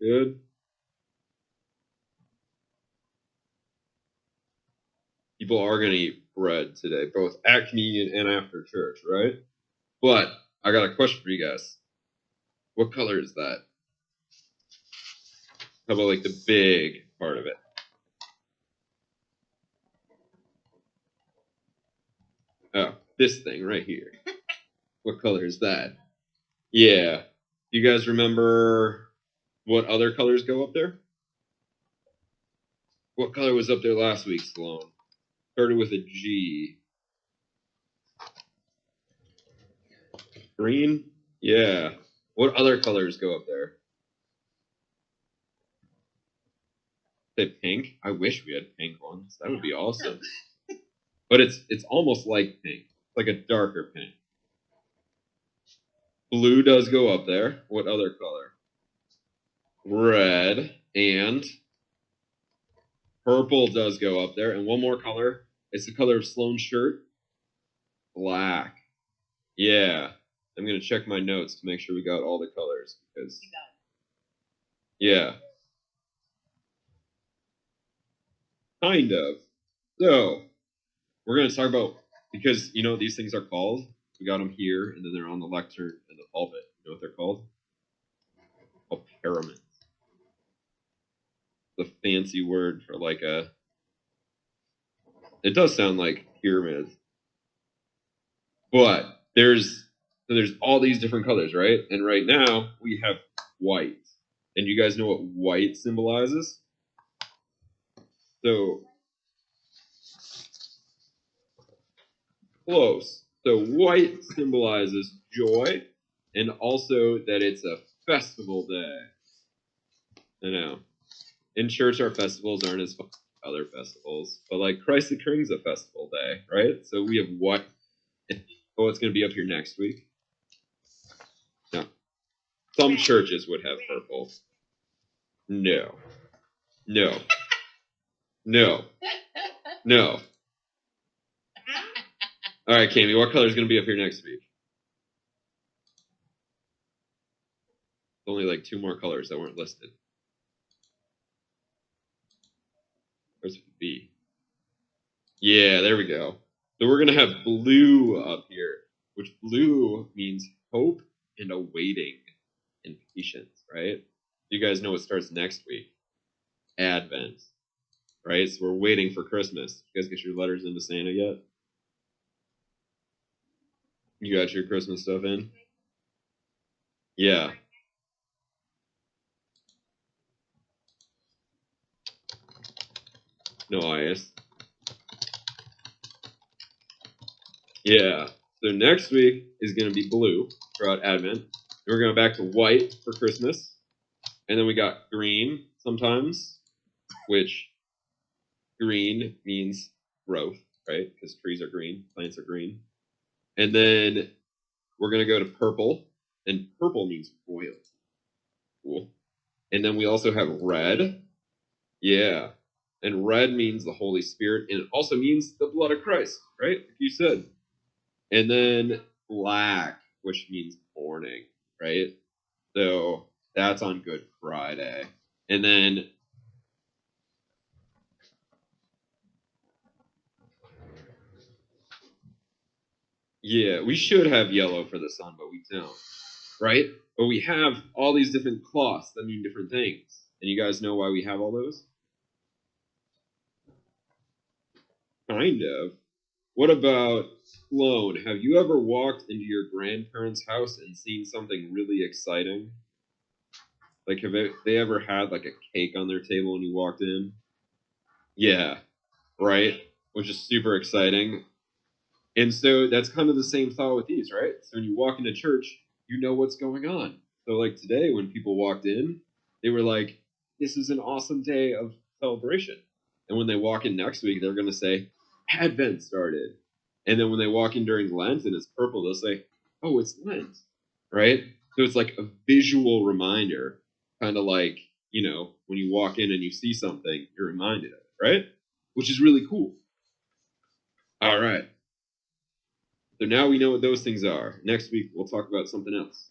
Good. People are going to eat bread today, both at communion and after church, right? But I got a question for you guys. What color is that? How about like the big part of it? Oh, this thing right here. What color is that? Yeah. You guys remember what other colors go up there? What color was up there last week, Sloan? Started with a G. Green? Yeah. What other colors go up there? Say pink? I wish we had pink ones. That would be awesome. But it's almost like pink. Like a darker pink. Blue does go up there. What other color? Red. And purple does go up there. And one more color. It's the color of Sloan's shirt. Black. Yeah. I'm going to check my notes to make sure we got all the colors. Because, yeah. Kind of. So, we're going to talk about, because you know what these things are called? We got them here, and then they're on the lectern and the pulpit. You know what they're called? Called pyramids. The fancy word for like a... It does sound like pyramids. But there's all these different colors, right? And right now, we have white. And you guys know what white symbolizes? So, close. So white symbolizes joy, and also that it's a festival day. I know. In church, our festivals aren't as fun as other festivals, but like Christ the King's a festival day, right? So we have what? Oh, it's going to be up here next week. No. Some churches would have purple. No. No. No. No. All right, Cami, what color is going to be up here next week? Only like 2 more colors that weren't listed. Where's B? Yeah, there we go. So we're going to have blue up here, which blue means hope and awaiting and patience, right? You guys know what starts next week? Advent, right? So we're waiting for Christmas. You guys get your letters into Santa yet? You got your Christmas stuff in? Yeah. No ice. Yeah. So next week is going to be blue throughout Advent. And we're going back to white for Christmas. And then we got green sometimes, which green means growth, right? Because trees are green, plants are green. And then we're going to go to purple, and purple means royal. Cool. And then we also have red. Yeah. And red means the Holy Spirit, and it also means the blood of Christ, right? Like you said. And then black, which means mourning, right? So that's on Good Friday. And then yeah, we should have yellow for the sun, but we don't, right? But we have all these different cloths that mean different things. And you guys know why we have all those? Kind of. What about Sloan? Have you ever walked into your grandparents' house and seen something really exciting? Like, have they ever had like a cake on their table when you walked in? Yeah, right? Which is super exciting. And so that's kind of the same thought with these, right? So when you walk into church, you know what's going on. So like today, when people walked in, they were like, this is an awesome day of celebration. And when they walk in next week, they're going to say, Advent started. And then when they walk in during Lent and it's purple, they'll say, oh, it's Lent, right? So it's like a visual reminder, kind of like, you know, when you walk in and you see something, you're reminded of it, right? Which is really cool. All right. So now we know what those things are. Next week, we'll talk about something else.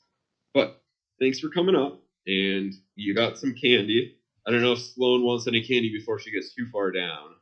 But thanks for coming up. and you got some candy. I don't know if Sloane wants any candy before she gets too far down.